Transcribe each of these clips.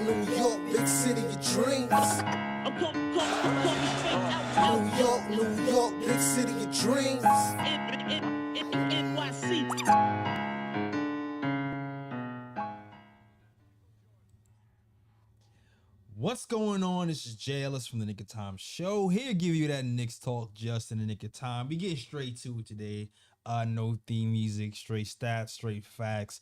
New York, big city of dreams. New York, big city of dreams. What's going on? This is Jay Ellis from the Knick Of Time Show. Here to give you that Knicks talk just in the nick of time. We get straight to it today. No theme music, straight stats, straight facts,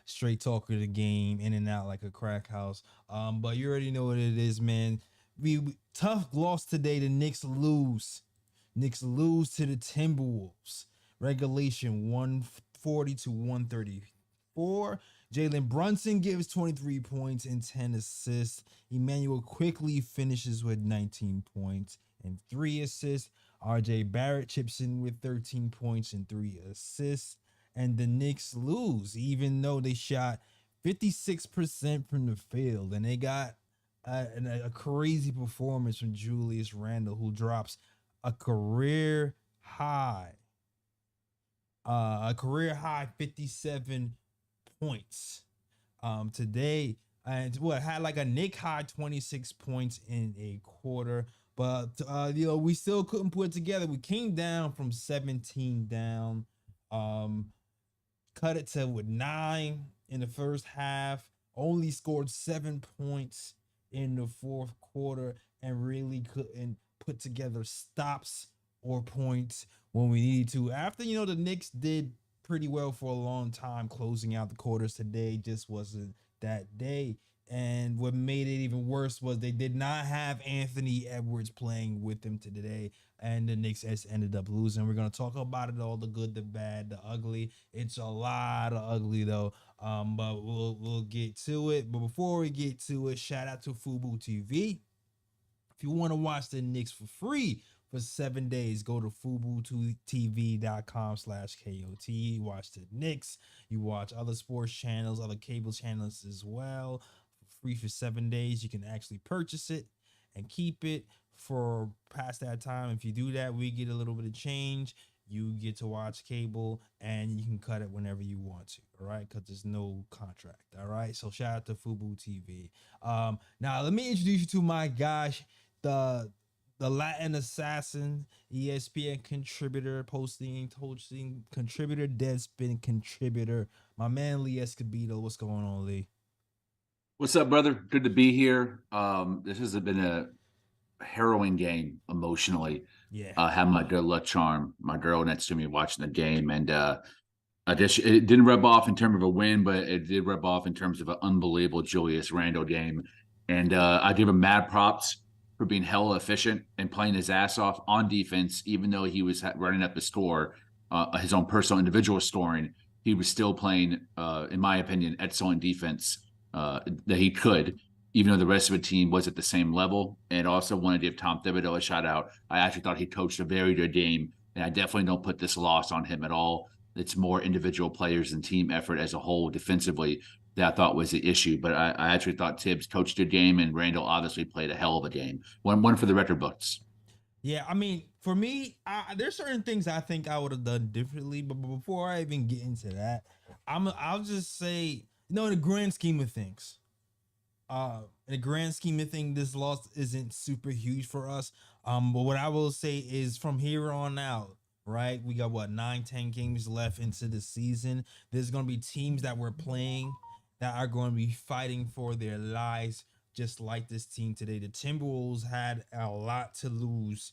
straight talk of the game, in and out like a crack house. But you already know what it is, man. We tough loss today. The Knicks lose. Knicks lose to the Timberwolves. Regulation 140 to 134. Jalen Brunson gives 23 points and 10 assists. Emmanuel quickly finishes with 19 points and 3 assists. RJ Barrett chips in with 13 points and 3 assists. And the Knicks lose, even though they shot 56% from the field. And they got a crazy performance from Julius Randle, who drops a career high 57 points today, and had like a Nick high 26 points in a quarter, but we still couldn't put it together. We came down from 17 down, cut it to with 9 in the first half, only scored 7 points in the fourth quarter, and really couldn't put together stops or points when we needed to. After the Knicks did pretty well for a long time closing out the quarters, today just wasn't that day. And what made it even worse was they did not have Anthony Edwards playing with them today, and the Knicks ended up losing. We're going to talk about it all, the good, the bad, the ugly. It's a lot of ugly though, but we'll get to it. But before we get to it, shout out to Fubo TV. If you want to watch the Knicks for free for 7 days, go to FuboTV.com/KOT. Watch the Knicks. You watch other sports channels, other cable channels as well. Free for 7 days. You can actually purchase it and keep it for past that time. If you do that, we get a little bit of change. You get to watch cable, and you can cut it whenever you want to, all right? Because there's no contract, all right? So shout out to Fubo TV. Now, let me introduce you to my guy, the Latin assassin, ESPN contributor, posting contributor, Deadspin contributor, my man Lee Escobedo. What's going on, Lee? What's up, brother? Good to be here. This has been a harrowing game emotionally. Yeah. I have my good luck charm, my girl next to me watching the game, and I guess it didn't rub off in terms of a win, but it did rub off in terms of an unbelievable Julius Randle game. And I give him mad props for being hella efficient and playing his ass off on defense, even though he was running up the score, his own personal individual scoring. He was still playing, in my opinion, excellent defense that he could, even though the rest of the team was at the same level. And also want to give Tom Thibodeau a shout out. I actually thought he coached a very good game, and I definitely don't put this loss on him at all. It's more individual players and team effort as a whole defensively that I thought was the issue. But I actually thought Tibbs coached a game, and Randle obviously played a hell of a game. One for the record books. Yeah, I mean, for me, there's certain things I think I would have done differently. But before I even get into that, I'll just say, in the grand scheme of things, this loss isn't super huge for us. But what I will say is, from here on out, right, we got 9-10 games left into the season. There's gonna be teams that we're playing that are going to be fighting for their lives, just like this team today. The Timberwolves had a lot to lose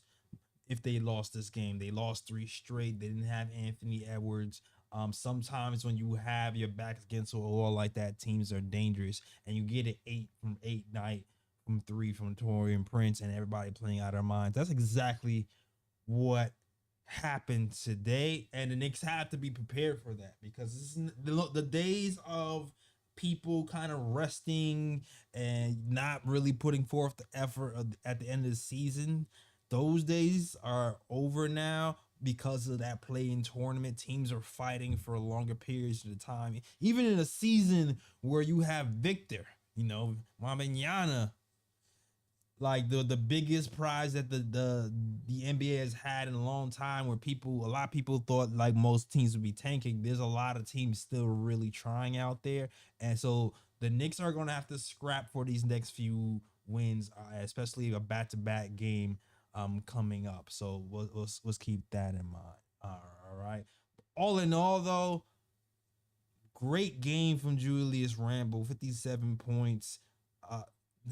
if they lost this game. They lost 3 straight. They didn't have Anthony Edwards. Sometimes when you have your back against a wall like that, teams are dangerous, and you get an 8 from 8 night from 3 from Torian Prince, and everybody playing out of their minds. That's exactly what happened today, and the Knicks have to be prepared for that, because this is the days of people kind of resting and not really putting forth the effort at the end of the season. Those days are over now because of that play-in tournament. Teams are fighting for longer periods of time. Even in a season where you have Victor, Wembanyama, like the biggest prize that the NBA has had in a long time, where a lot of people thought like most teams would be tanking. There's a lot of teams still really trying out there, and so the Knicks are going to have to scrap for these next few wins, especially a back-to-back game coming up. So let's keep that in mind. All right. All in all, though, great game from Julius Randle, 57 points. Uh,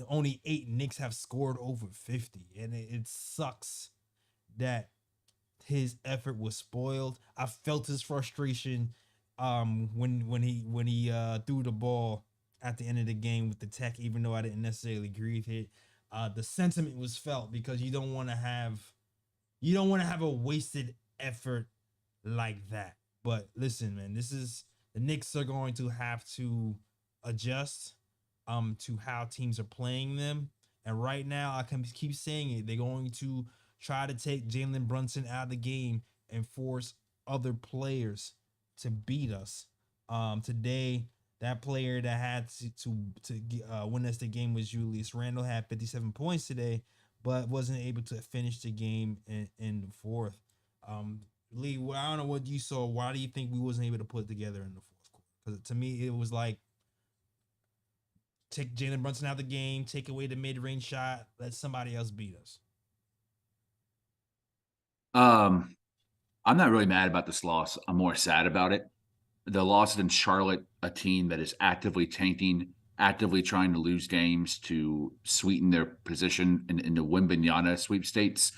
only 8 Knicks have scored over 50, and it sucks that his effort was spoiled. I felt his frustration when he threw the ball at the end of the game with the tech, even though I didn't necessarily agree with it. The sentiment was felt because you don't want to have a wasted effort like that. But listen, man, this is the Knicks are going to have to adjust to how teams are playing them. And right now, I can keep saying it. They're going to try to take Jalen Brunson out of the game and force other players to beat us. Today, that player that had to win us the game was Julius Randle. Had 57 points today, but wasn't able to finish the game in the fourth. Lee, well, I don't know what you saw. Why do you think we wasn't able to put it together in the fourth quarter? Because to me, it was like take Jalen Brunson out of the game, take away the mid-range shot, let somebody else beat us. I'm not really mad about this loss. I'm more sad about it. The loss in Charlotte, a team that is actively tanking, actively trying to lose games to sweeten their position in the Wembanyama sweepstakes,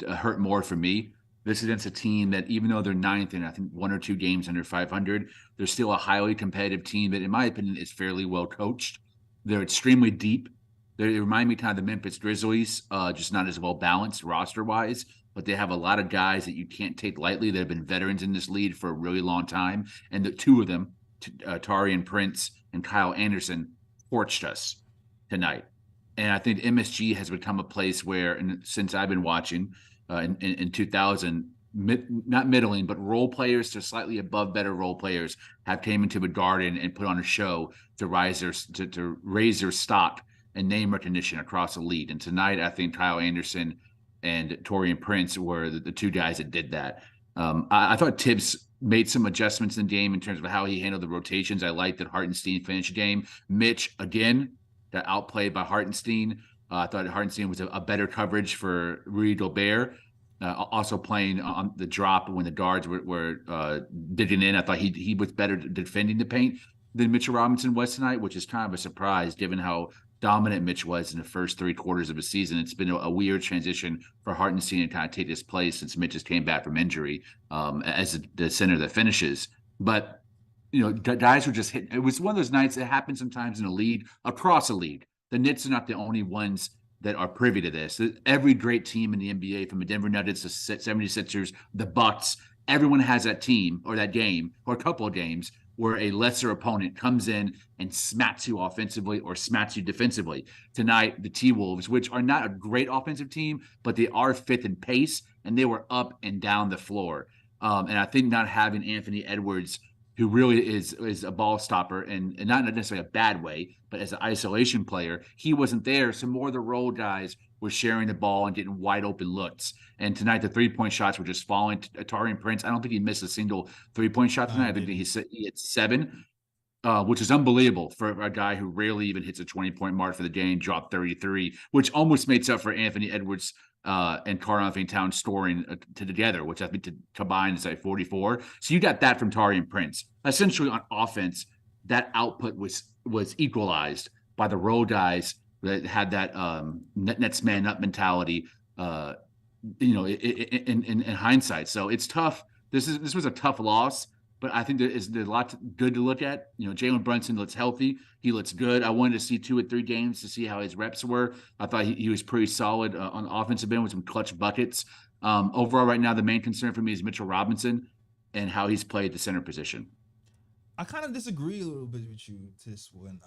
hurt more for me. This is against a team that, even though they're ninth and I think 1 or 2 games under 500, they're still a highly competitive team that, in my opinion, is fairly well coached. They're extremely deep. They remind me kind of the Memphis Grizzlies, just not as well balanced roster wise, but they have a lot of guys that you can't take lightly that have been veterans in this league for a really long time. And the two of them, Tarian Prince and Kyle Anderson, torched us tonight. And I think MSG has become a place where, and since I've been watching in 2000, not middling, but role players to slightly above better role players have came into the garden and put on a show to raise their stock and name recognition across the league. And tonight, I think Kyle Anderson and Taurean Prince were the two guys that did that. I thought Tibbs made some adjustments in the game in terms of how he handled the rotations. I liked that Hartenstein finished the game. Mitch, again, got outplayed by Hartenstein. I thought Hartenstein was a better coverage for Rudy Gobert. Also playing on the drop when the guards were digging in. I thought he was better defending the paint than Mitchell Robinson was tonight, which is kind of a surprise given how dominant Mitch was in the first 3 quarters of the season. It's been a weird transition for Hartenstein to kind of take his place since Mitch just came back from injury as the center that finishes. But, guys were just hitting. It was one of those nights that happens sometimes in a league, across a league. The Knicks are not the only ones that are privy to this. Every great team in the NBA, from the Denver Nuggets to 76ers, the Bucks, everyone has that team or that game or a couple of games where a lesser opponent comes in and smacks you offensively or smacks you defensively. Tonight, the T-Wolves, which are not a great offensive team, but they are 5th in pace, and they were up and down the floor. And I think not having Anthony Edwards, who really is a ball stopper, and not necessarily a bad way, but as an isolation player, he wasn't there. So more of the role guys were sharing the ball and getting wide open looks. And tonight, the 3-point shots were just falling. Tarian Prince, I don't think he missed a single 3-point shot tonight. I think he hit 7, which is unbelievable for a guy who rarely even hits a 20-point mark for the game, dropped 33, which almost makes up for Anthony Edwards and Karl-Anthony Towns scoring together, which I think to combine is like 44. So you got that from Tarian Prince. Essentially on offense, that output was equalized by the role guys that had that Nets man up mentality. In hindsight, so it's tough. This was a tough loss, but I think there's a lot good to look at. Jalen Brunson looks healthy. He looks good. I wanted to see 2 or 3 games to see how his reps were. I thought he was pretty solid on the offensive end with some clutch buckets. Overall, right now, the main concern for me is Mitchell Robinson and how he's played the center position. I kind of disagree a little bit with you to this one.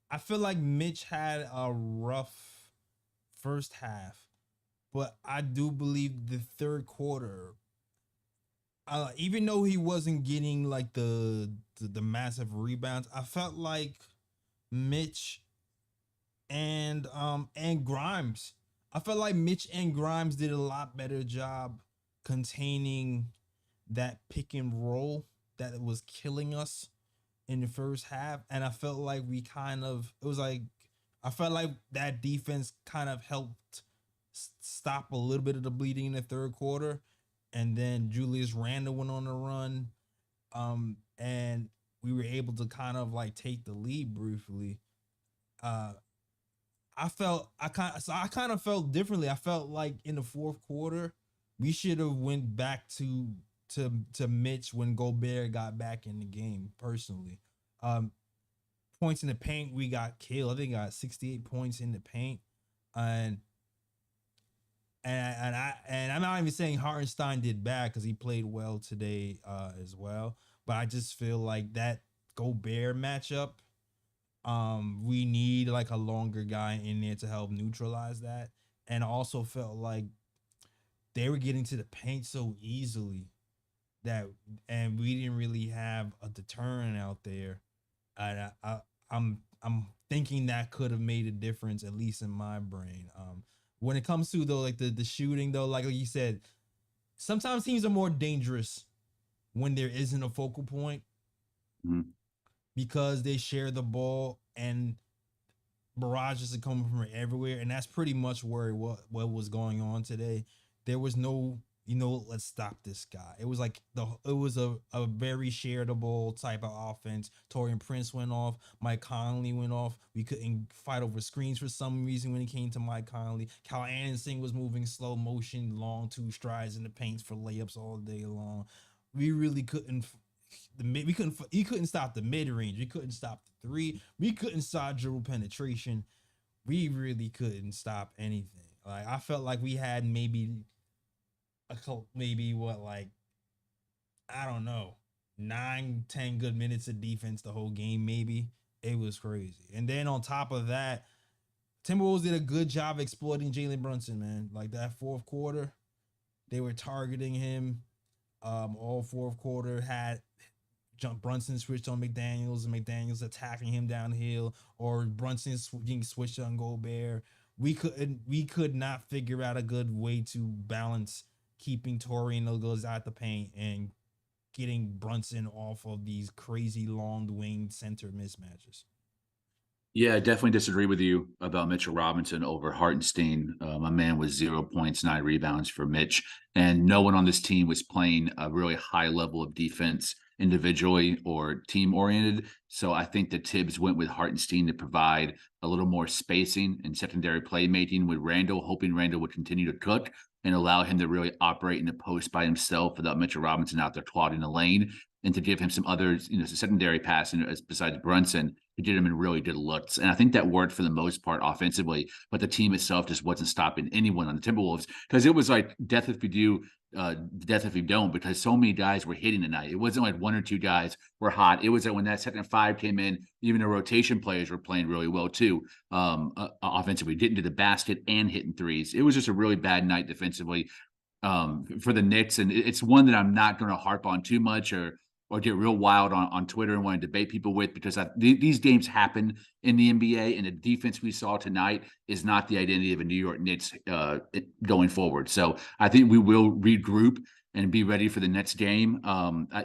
I feel like Mitch had a rough first half, but I do believe the third quarter, even though he wasn't getting like the massive rebounds, I felt like Mitch and Grimes. I felt like Mitch and Grimes did a lot better job containing that pick and roll that was killing us in the first half, and I felt like I felt like that defense kind of helped stop a little bit of the bleeding in the third quarter, and then Julius Randle went on a run, and we were able to kind of like take the lead briefly. Uh, I kind of felt differently. I felt like in the fourth quarter, we should have went back to Mitch when Gobert got back in the game. Personally, um, points in the paint, we got killed. I think I got 68 points in the paint, and I'm not even saying Hartenstein did bad because he played well today as well. But I just feel like that Gobert matchup, we need like a longer guy in there to help neutralize that. And I also felt like they were getting to the paint so easily that, and we didn't really have a deterrent out there. And I'm thinking that could have made a difference, at least in my brain. When it comes to though, like the shooting though, like you said, sometimes teams are more dangerous when there isn't a focal point because they share the ball and barrages are coming from everywhere, and that's pretty much where what was going on today. There was no, let's stop this guy. It was like it was a very shareable type of offense. Torian Prince went off, Mike Conley went off. We couldn't fight over screens for some reason when it came to Mike Conley. Kyle Anderson was moving slow motion, long two strides in the paints for layups all day long. We really couldn't. He couldn't stop the mid range. We couldn't stop the three. We couldn't stop dribble penetration. We really couldn't stop anything. Like I felt like we had maybe what, like, I don't know, 9-10 good minutes of defense the whole game. Maybe it was crazy. And then on top of that, Timberwolves did a good job exploiting Jalen Brunson, man. Like that fourth quarter, they were targeting him. All fourth quarter had Brunson switched on McDaniels, and McDaniels attacking him downhill, or Brunson getting switched on Gobert. We could not figure out a good way to balance keeping Torian Logos out the paint and getting Brunson off of these crazy long wing center mismatches. Yeah, I definitely disagree with you about Mitchell Robinson over Hartenstein. My man was 0 points, 9 rebounds for Mitch, and no one on this team was playing a really high level of defense individually or team oriented. So I think that Tibbs went with Hartenstein to provide a little more spacing and secondary playmaking with Randle, hoping Randle would continue to cook and allow him to really operate in the post by himself without Mitchell Robinson out there clogging the lane, and to give him some other, secondary passing besides Brunson to get him in really good looks. And I think that worked for the most part offensively, but the team itself just wasn't stopping anyone on the Timberwolves, because it was like death if we do, death if we don't, because so many guys were hitting tonight. It wasn't like one or two guys were hot. It was that when that second five came in, even the rotation players were playing really well too. Offensively, getting to the basket and hitting threes. It was just a really bad night defensively for the Knicks, and it's one that I'm not going to harp on too much or get real wild on Twitter and want to debate people with, because these games happen in the NBA, and the defense we saw tonight is not the identity of a New York Knicks going forward. So I think we will regroup and be ready for the next game.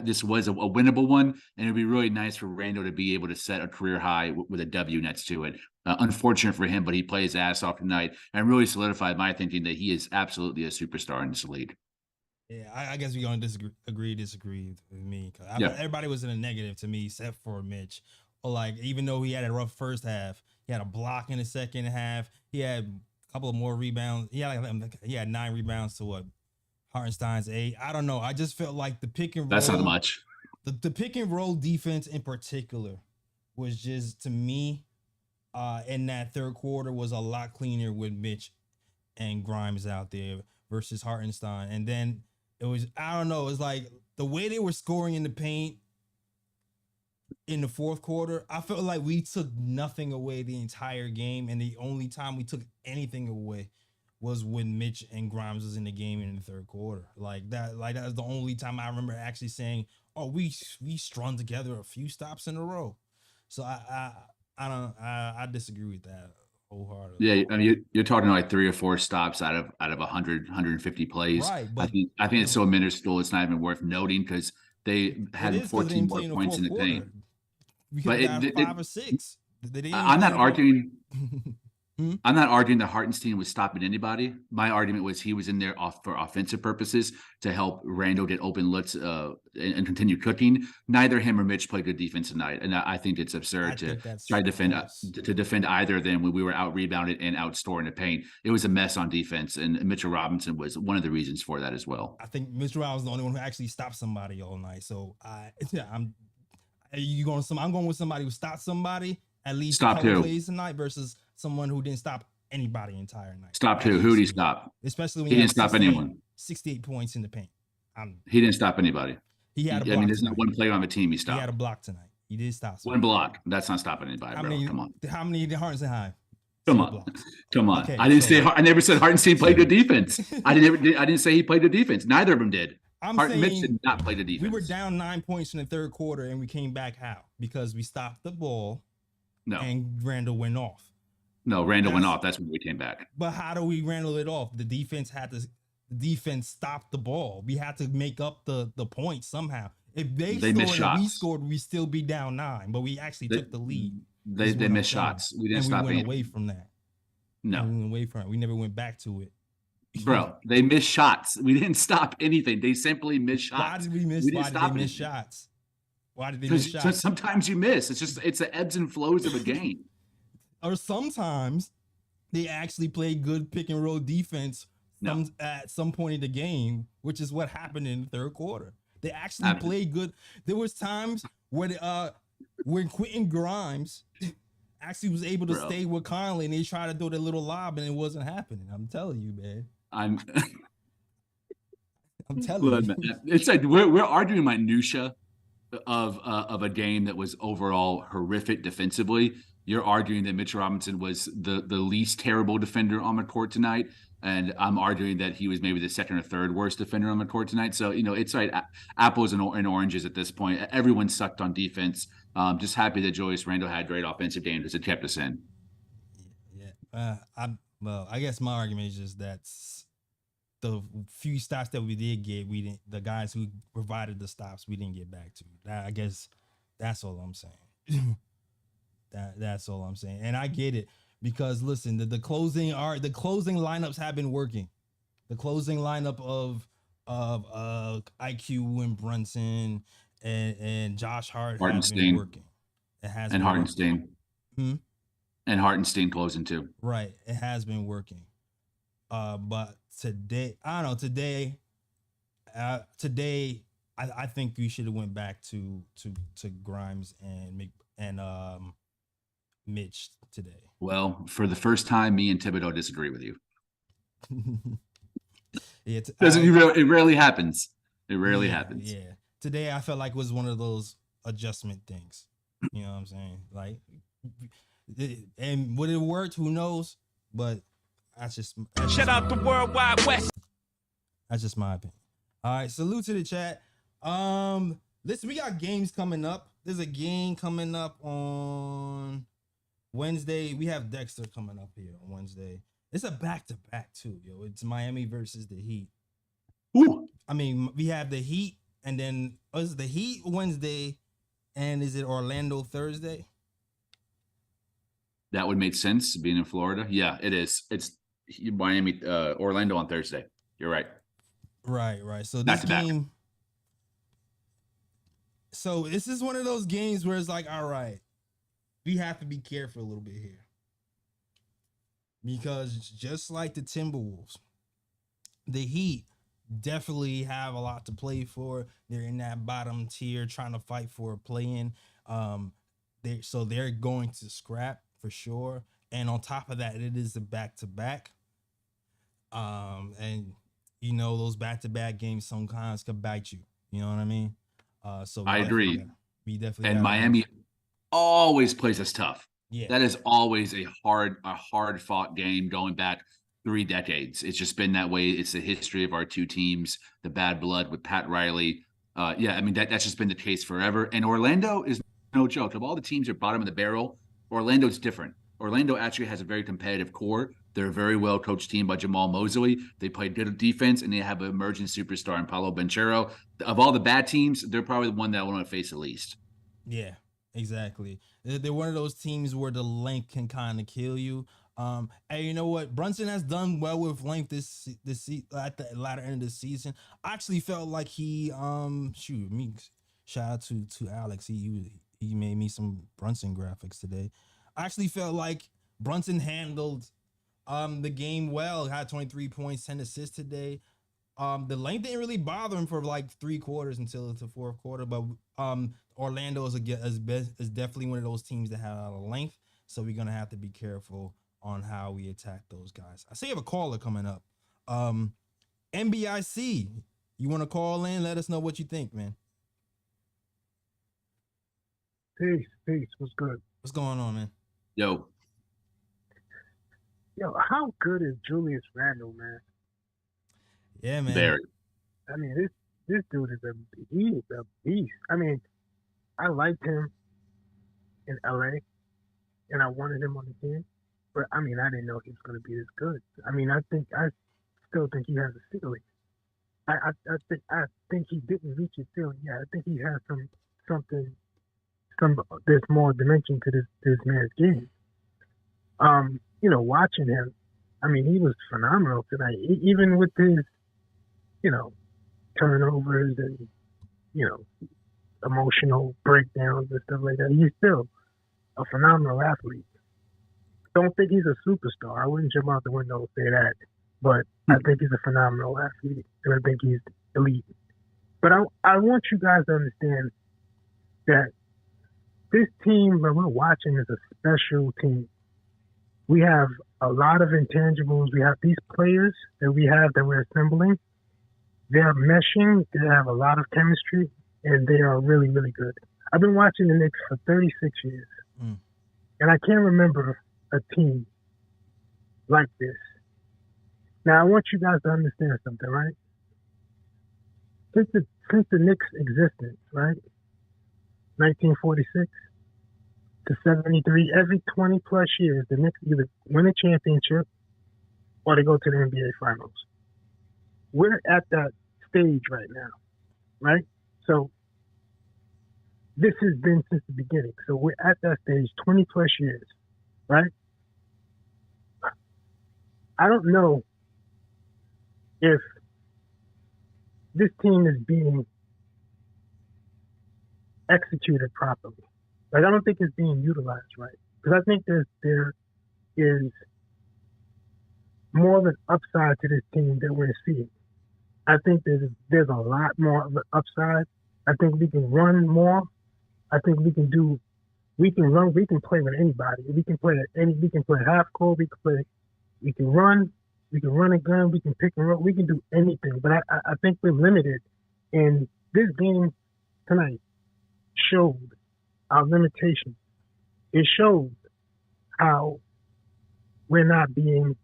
This was a winnable one, and it'd be really nice for Randle to be able to set a career high with a W next to it. Unfortunate for him, but he played his ass off tonight and really solidified my thinking that he is absolutely a superstar in this league. Yeah, I guess we're gonna disagree with me. Everybody was in a negative to me except for Mitch. Or like, even though he had a rough first half, he had a block in the second half. He had a couple of more rebounds. He had 9 rebounds to what Hartenstein's 8. I don't know. I just felt like the pick and roll. That's not much. The pick and roll defense in particular was just, to me, in that third quarter, was a lot cleaner with Mitch and Grimes out there versus Hartenstein. And then it was, I don't know, it's like the way they were scoring in the paint in the fourth quarter, I felt like we took nothing away the entire game, and the only time we took anything away was when Mitch and Grimes was in the game in the third quarter. Like that was the only time I remember actually saying, "Oh, we strung together a few stops in a row." So I disagree with that wholeheartedly. Yeah, I mean, you're talking like 3 or 4 stops out of 100, 150 plays. Right, I think it's so minuscule. It's not even worth noting, because they had 14 more points in the paint. we could have got 5 or 6. They didn't I'm not arguing. Hmm? I'm not arguing that Hartenstein was stopping anybody. My argument was he was in there for offensive purposes to help Randle get open looks and continue cooking. Neither him or Mitch played good defense tonight, and I think it's absurd to try to defend either of them when we were out rebounded and outscored in the paint. It was a mess on defense, and Mitchell Robinson was one of the reasons for that as well. I think Mitchell Robinson was the only one who actually stopped somebody all night. So I'm going with somebody who stopped somebody at least Stop who plays tonight versus someone who didn't stop anybody entire night. Stop who? Who did he stop? Especially when he didn't stop anyone. 68 points in the paint. He didn't stop anybody. He had a block. I mean, there's not one player on the team he stopped. He had a block tonight. He did stop somebody. One block. That's not stopping anybody, bro. Come on. How many did Hartenstein have? Come on. Come on. Okay, I never said Hartenstein played good defense. I didn't say he played good defense. Neither of them did. Mitch did not play the defense. We were down 9 points in the third quarter and we came back how? Because we stopped the ball. No. And Randle went off. No, Randle went off. That's when we came back. But how do we Randle it off? The defense stopped the ball. We had to make up the points somehow. If they scored and we scored, we still be down 9. But we actually took the lead. They missed shots. We didn't stop. We went away from that. No, we went away from it. We never went back to it. Bro, they missed shots. We didn't stop anything. They simply missed shots. Why did we miss? Why did they miss shots? Why did they miss shots? Sometimes you miss. It's the ebbs and flows of a game. Or sometimes they actually play good pick and roll defense at some point in the game, which is what happened in the third quarter. They actually played good. There was times where when Quentin Grimes actually was able to stay with Conley and they tried to do the little lob and it wasn't happening. I'm telling you, man. I'm telling you. Man, it's like we're arguing minutia of a game that was overall horrific defensively. You're arguing that Mitchell Robinson was the least terrible defender on the court tonight, and I'm arguing that he was maybe the second or third worst defender on the court tonight. So, it's right, apples and oranges at this point. Everyone sucked on defense. Just happy that Julius Randle had great offensive games because it kept us in. Yeah. I guess my argument is just that the few stops that we did get, the guys who provided the stops, we didn't get back to. I guess that's all I'm saying. That's all I'm saying. And I get it because listen, the closing lineups have been working. The closing lineup of IQ and Brunson and Josh Hart has been working. It has been Hartenstein. Working. And Hartenstein closing too. Right. It has been working. But today, I don't know, today I think we should have went back to Grimes and Mitch today. Well, for the first time, me and Thibodeau disagree with you. It rarely happens. It rarely happens. Yeah. Today I felt like it was one of those adjustment things. You know what I'm saying? Like, and would it worked? Who knows? But shout out the World Wide West. That's just my opinion. All right, salute to the chat. Listen, we got games coming up. There's a game coming up on Wednesday. We have Dexter coming up here on Wednesday. It's a back-to-back too, yo. It's Miami versus the Heat. Ooh. I mean, we have the Heat, and then is the Heat Wednesday, and is it Orlando Thursday? That would make sense, being in Florida. Yeah, it is. It's Miami, Orlando on Thursday. You're right. Right. So this game. So this is one of those games where it's like, all right, we have to be careful a little bit here. Because just like the Timberwolves, the Heat definitely have a lot to play for. They're in that bottom tier trying to fight for a play-in. They're going to scrap for sure. And on top of that, it is a back-to-back. And those back-to-back games sometimes could bite you. You know what I mean? So I agree. We definitely and Miami always plays us tough. Yeah, that is always a hard fought game going back 3 decades. It's just been that way. It's the history of our two teams, the bad blood with Pat Riley. I mean that's just been the case forever. And Orlando is no joke. Of all the teams at bottom of the barrel, Orlando's different. Orlando actually has a very competitive core. They're a very well coached team by Jamal Mosley. They play good defense, and they have an emerging superstar in Paolo Banchero. Of all the bad teams, they're probably the one that I want to face the least. Yeah. Exactly. They're one of those teams where the length can kind of kill you. And you know what? Brunson has done well with length at the latter end of the season. I actually felt like he shoot me shout out to Alex. He made me some Brunson graphics today. I actually felt like Brunson handled the game well. Had 23 points, 10 assists today. The length didn't really bother him for like 3 quarters until the fourth quarter, but Orlando is definitely one of those teams that have a lot of length, so we're gonna have to be careful on how we attack those guys. I see you have a caller coming up. NBIC, you want to call in? Let us know what you think, man. Peace, peace. What's good? What's going on, man? Yo, Yo, how good is Julius Randle, man? Yeah, man. very. I mean, this dude is he is a beast. I mean, I liked him in LA, and I wanted him on the team, but I mean, I didn't know he was going to be this good. I mean, I still think he has a ceiling. I think he didn't reach his ceiling. Yeah, I think he has something there's more dimension to this man's game. Watching him, I mean, he was phenomenal tonight. Even with his, turnovers and emotional breakdowns and stuff like that, he's still a phenomenal athlete. Don't think he's a superstar. I wouldn't jump out the window and say that, but I think he's a phenomenal athlete, and I think he's elite. But I want you guys to understand that this team that we're watching is a special team. We have a lot of intangibles. We have these players that we're assembling. They're meshing. They have a lot of chemistry, and they are really, really good. I've been watching the Knicks for 36 years, and I can't remember a team like this. Now, I want you guys to understand something, right? Since the Knicks' existence, right, 1946 to 73, every 20 plus years, the Knicks either win a championship or they go to the NBA Finals. We're at that stage right now, right? So this has been since the beginning. So we're at that stage, 20 plus years, right? I don't know if this team is being executed properly. Like, I don't think it's being utilized right. Because I think there is more of an upside to this team than we're seeing. I think there's a lot more of an upside. I think we can run more. I think we can run, we can play with anybody. We can play half court, we can run a gun, we can pick and roll, we can do anything. But I think we're limited. And this game tonight showed our limitations. It showed how we're not being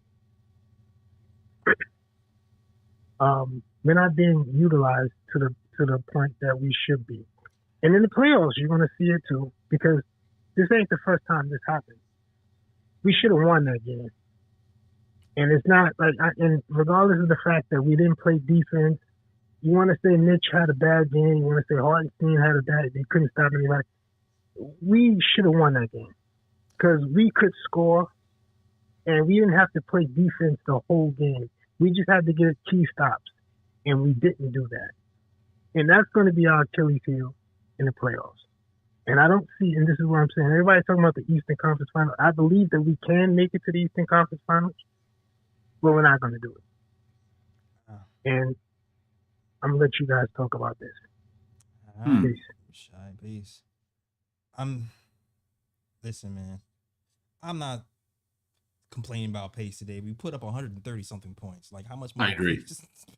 utilized to the point that we should be. And in the playoffs, you're going to see it too, because this ain't the first time this happened. We should have won that game. And it's not like, and regardless of the fact that we didn't play defense, you want to say Mitch had a bad game, you want to say Hartenstein had a bad, they couldn't stop anybody. We should have won that game because we could score and we didn't have to play defense the whole game. We just had to get key stops, and we didn't do that. And that's going to be our Achilles heel in the playoffs. And I don't see, and this is what I'm saying, everybody's talking about the Eastern Conference Finals. I believe that we can make it to the Eastern Conference Finals, but we're not going to do it. And I'm going to let you guys talk about this. Peace. Peace. Listen, man, I'm not complaining about pace today. We put up 130 something points. Like, how much more I agree.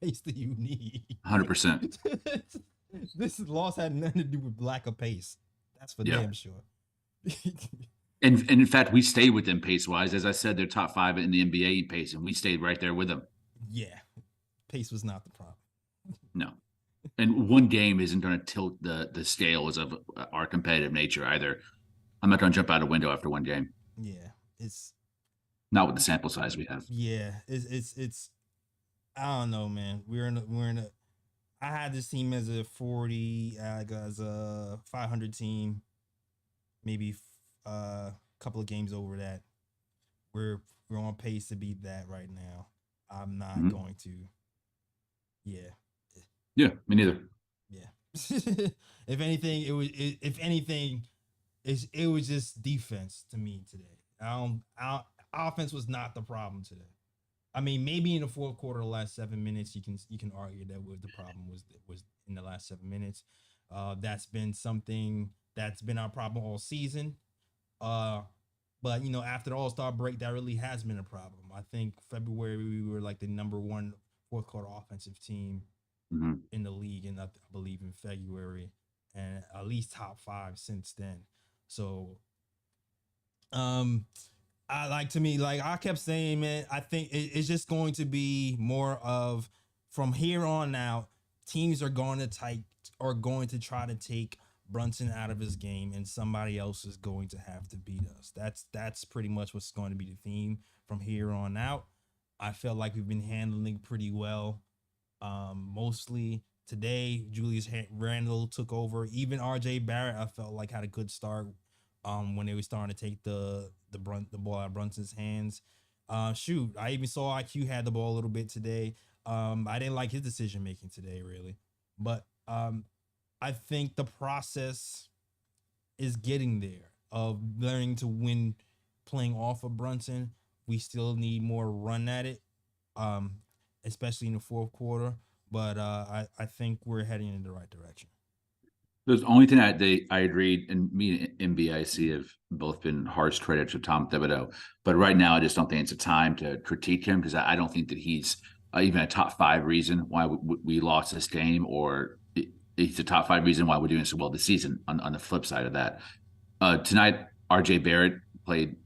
Pace do you need? 100%. This loss had nothing to do with lack of pace. That's for damn sure. And in fact, we stayed with them pace wise. As I said, they're top 5 in the NBA in pace, and we stayed right there with them. Yeah, pace was not the problem. No. And one game isn't going to tilt the scales of our competitive nature either. I'm not going to jump out a window after one game. Yeah, it's not with the sample size we have. Yeah, it's. I don't know, man. We're in a. I had this team as a 40, as a 500 team. maybe a couple of games over that. We're we're on pace to beat that right now. I'm not Mhm. going to. Yeah, Yeah, me neither. yeah. If anything, if anything, it was just defense to me today. Offense was not the problem today. I mean, maybe in the fourth quarter, the last 7 minutes, you can argue that was the problem was in the last 7 minutes. That's been something that's been our problem all season. Uh, but after the All Star break, that really has been a problem. I think February we were like the number one fourth quarter offensive team Mhm. in the league, and I believe in February, and at least top five since then. So, um, I like to me, like I kept saying, man, I think it's just going to be more of from here on out, teams are going to try to take Brunson out of his game, and somebody else is going to have to beat us. That's pretty much what's going to be the theme from here on out. I felt like we've been handling pretty well. Mostly today, Randle took over. Even RJ Barrett, I felt like had a good start. When they were starting to take the ball out of Brunson's hands. Shoot, I even saw IQ had the ball a little bit today. I didn't like his decision making today, really, but I think the process is getting there of learning to win playing off of Brunson. We still need more run at it, um, especially in the fourth quarter. But I think we're heading in the right direction. The only thing I agreed, and me and MBIC have both been harsh critics of Tom Thibodeau, but right now I just don't think it's a time to critique him because I don't think that he's even a top five reason why we lost this game, or he's a top five reason why we're doing so well this season. On the flip side of that, tonight RJ Barrett played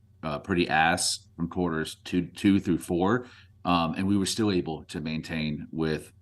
pretty ass from quarters two through four, and we were still able to maintain with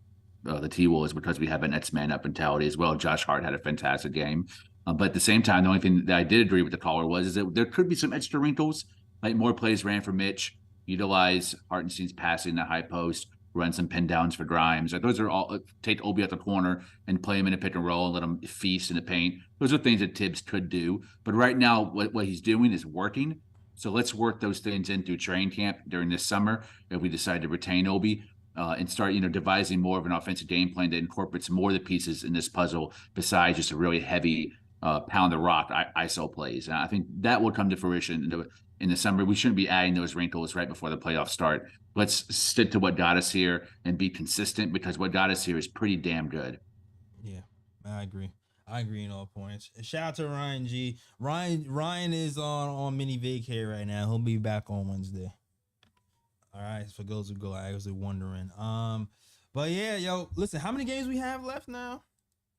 the T Wolves because we have an Nets man up mentality as well. Josh Hart had a fantastic game. But at the same time, the only thing that I did agree with the caller was is that there could be some extra wrinkles, like more plays ran for Mitch, utilize Hartenstein's passing in the high post, run some pin downs for Grimes. Like those are all take Obi out the corner and play him in a pick and roll and let him feast in the paint. Those are things that Tibbs could do. But right now, what he's doing is working. So let's work those things in through training camp during this summer if we decide to retain Obi and start, devising more of an offensive game plan that incorporates more of the pieces in this puzzle besides just a really heavy pound the rock ISO plays. And I think that will come to fruition in the summer. We shouldn't be adding those wrinkles right before the playoffs start. Let's stick to what got us here and be consistent because what got us here is pretty damn good. Yeah, I agree. I agree in all points. Shout out to Ryan G. Ryan is on mini vacay right now. He'll be back on Wednesday. All right, for those who go actually wondering. But yeah, yo, listen, how many games we have left now?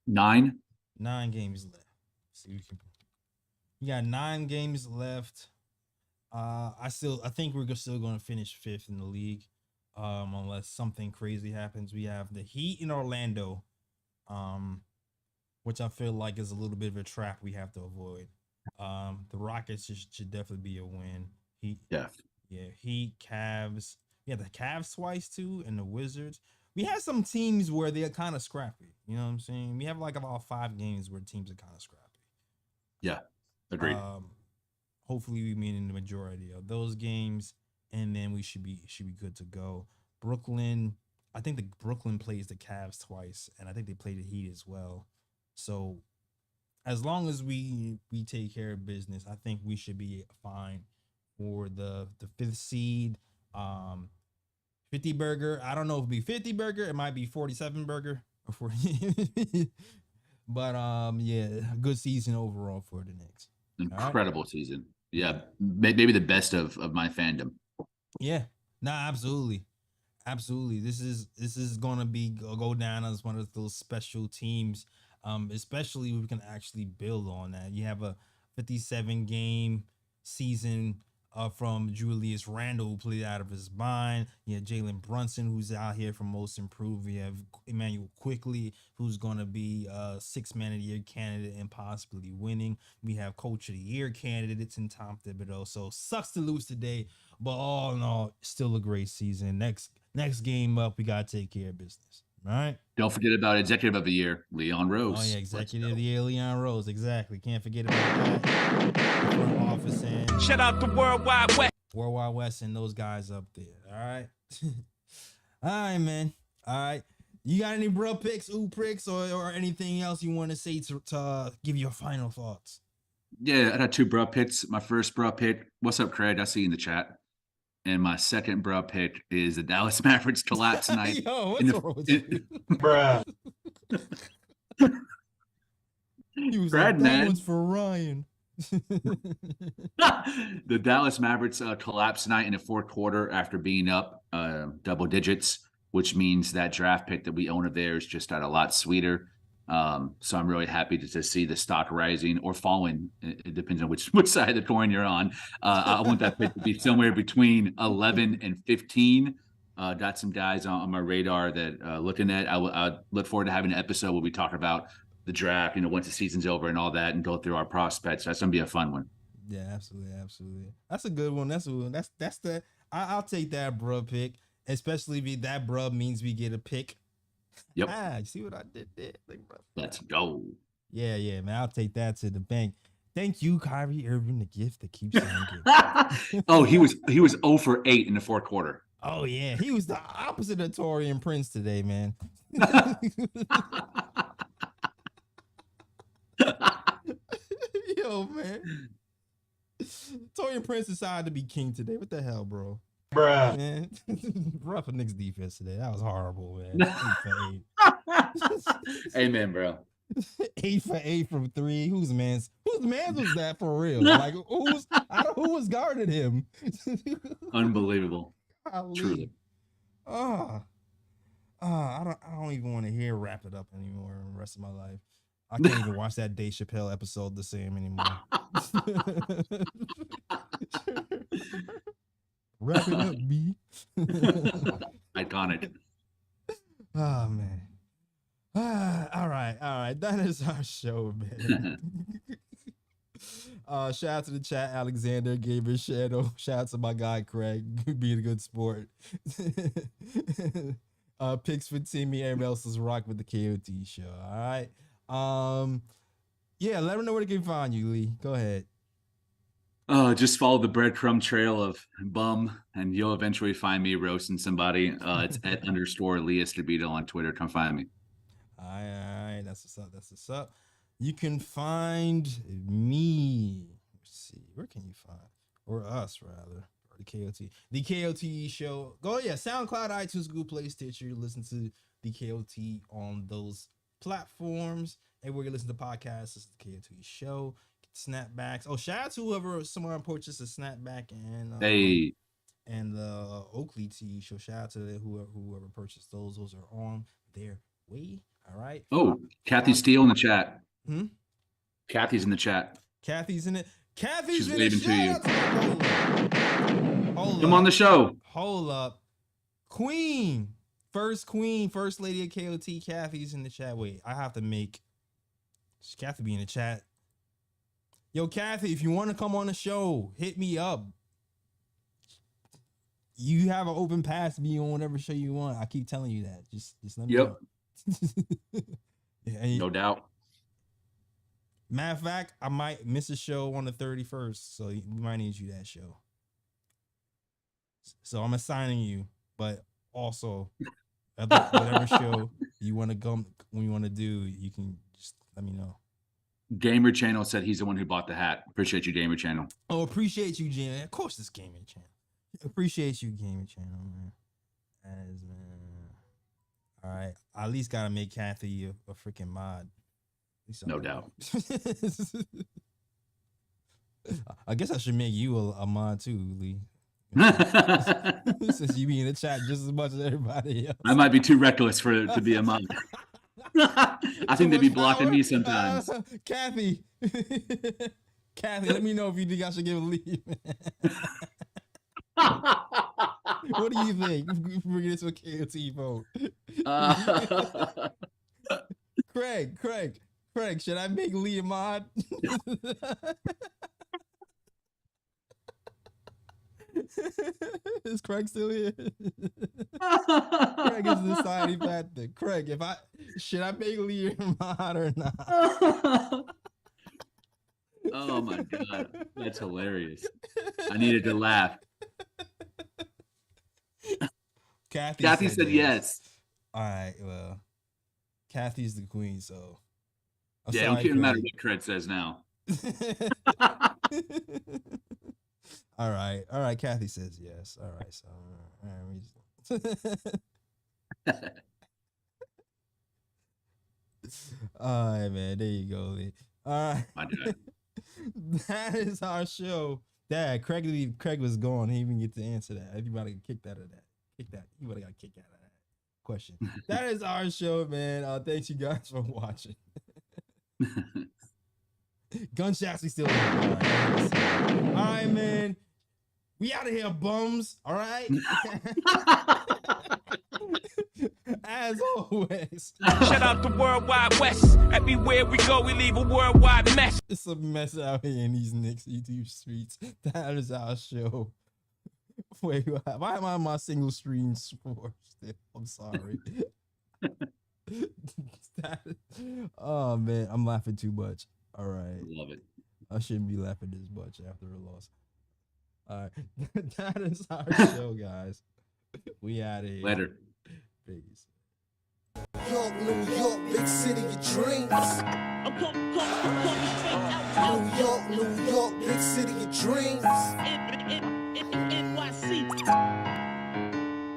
9. 9 games left. See, we got 9 games left. I think we're still going to finish fifth in the league, unless something crazy happens. We have the Heat in Orlando, which I feel like is a little bit of a trap we have to avoid. The Rockets should definitely be a win. Heat, Yeah. yeah, Heat, Cavs. Yeah, the Cavs twice too, and the Wizards. We have some teams where they're kind of scrappy. You know what I'm saying? We have like about 5 games where teams are kind of scrappy. Yeah. Agreed. Hopefully we mean in the majority of those games, and then we should be good to go. Brooklyn, I think the Brooklyn plays the Cavs twice, and I think they play the Heat as well. So as long as we take care of business, I think we should be fine for the fifth seed. 50 burger. I don't know if it'll be 50 burger. It might be 47 burger or 40. But yeah, good season overall for the Knicks. All right. Incredible season. Yeah. Maybe the best of my fandom. Yeah. Nah, absolutely. Absolutely. This is gonna be go down as one of those special teams. Especially we can actually build on that. You have a 57 game season from Julius Randle, who played out of his mind. You have Jalen Brunson, who's out here for most improved. You have Emmanuel Quickly, who's gonna be a 6 man of the year candidate and possibly winning. We have Coach of the Year candidates in Tom Thibodeau. So sucks to lose today, but all in all, still a great season. Next game up, we gotta take care of business. All right. Don't forget about Executive of the Year, Leon Rose. Oh yeah, Executive of the Year, Leon Rose. Exactly. Can't forget about that. Front office and Shout out to Worldwide West. Worldwide West and those guys up there. All right. All right, man. All right. You got any bro picks, pricks, or anything else you want to say to give your final thoughts? Yeah, I got 2 bro picks. My first bro pick, what's up, Craig? I see you in the chat. And my second bro pick is the Dallas Mavericks collapse tonight. Yo, what's wrong with you? Bruh. He was Brad, like, that man. one's for Ryan. The Dallas Mavericks collapsed tonight in the fourth quarter after being up double digits, which means that draft pick that we own of theirs just got a lot sweeter. So I'm really happy to see the stock rising or falling. It depends on which side of the coin you're on. I want that pick to be somewhere between 11 and 15. Got some guys on my radar that looking at. I look forward to having an episode where we talk about the draft, once the season's over and all that, and go through our prospects. That's gonna be a fun one. Yeah, absolutely. That's a good one. That's the I'll take that bruh pick, especially if that bruh means we get a pick. Yep. You see what I did there? Let's go. Yeah, man. I'll take that to the bank. Thank you, Kyrie Irving, the gift that keeps on giving. Oh, he was 0 for 8 in the fourth quarter. Oh yeah, he was the opposite of Torian Prince today, man. Yo, man. Torian Prince decided to be king today. What the hell, bro? Bruh. Man, rough for Knicks defense today. That was horrible, man. 8 for 8. Amen, bro. 8 for 8 from 3. Whose man's was that for real? Like who was guarding him? Unbelievable. Truly. I don't even want to hear wrap it up anymore the rest of my life. I can't even watch that Dave Chappelle episode the same anymore. Wrap it up, B. Iconic. Oh man. All right. That is our show, man. Shout out to the chat, Alexander, Gabriel Shadow. Shout out to my guy Craig, being a good sport. Picks for Timmy, everybody else is rock with the KOT show. All right. Yeah, let them know where they can find you, Lee. Go ahead. Just follow the breadcrumb trail of bum, and you'll eventually find me roasting somebody. It's at @ Lee Escobedo on Twitter. Come find me. All right. That's what's up. You can find me. Let's see. Where can you find? Or us, rather. Or the KOT. The KOT show. Go, SoundCloud, iTunes, Google Play, Stitcher. Listen to the KOT on those platforms. And where you listen to podcasts, this is the KOT show. Snapbacks. Oh, shout out to someone purchased a snapback and the Oakley tee. So shout out to whoever purchased those. Those are on their way. All right. Oh, Kathy Steele in the chat. Hmm? Kathy's in the chat. Kathy's in it. Kathy's She's in waving it. to you. Hold Come up. on the show. Hold up. First lady of KOT, Kathy's in the chat. Wait, I have to make Kathy be in the chat. Yo, Kathy, if you want to come on the show, hit me up. You have an open pass to be on whatever show you want. I keep telling you that. Just let me know. No doubt. Matter of fact, I might miss a show on the 31st, so we might need you that show. So I'm assigning you, but also whatever show you want to come when you want to do, you can just let me know. Gamer Channel said he's the one who bought the hat. Appreciate you, Gamer Channel. Oh, appreciate you, Jim. Of course, this Gaming Channel. Appreciate you, Gaming Channel, man. Man. All right, I at least gotta make Kathy a freaking mod. No doubt. I guess I should make you a mod too, Lee. Since you be in the chat just as much as everybody else. I might be too reckless to be a mod. I think they'd be blocking me sometimes. Kathy, let me know if you think I should give a leave. What do you think? Bring it to a KOT vote. Craig, should I make Lee a mod? Is Craig still here? Craig is deciding factor. Craig, should I make Lee your mod or not? Oh my god, that's hilarious. I needed to laugh. Kathy said yes. All right, well, Kathy's the queen, so Yeah, it don't even matter what Craig says now. All right, Kathy says yes. All right, so all right, man, there you go, Lee. All right. My dad. That is our show. Dad, Craig was gone. He didn't even get to answer that. Everybody got kicked out of that. He would have got kicked out of that question. That is our show, man. Thanks you guys for watching. Gunshots, we still all right, man. We out of here, bums. All right. As always. Shout out to Worldwide West. Everywhere we go, we leave a worldwide mess. It's a mess out here in these Knicks YouTube streets. That is our show. Wait, why am I on my single screen sport still? I'm sorry. Oh man, I'm laughing too much. All right. Love it. I shouldn't be laughing this much after a loss. All right. That is our show, guys. We out of here. Later. Peace. York, New York, big city of dreams. New York, big city of dreams.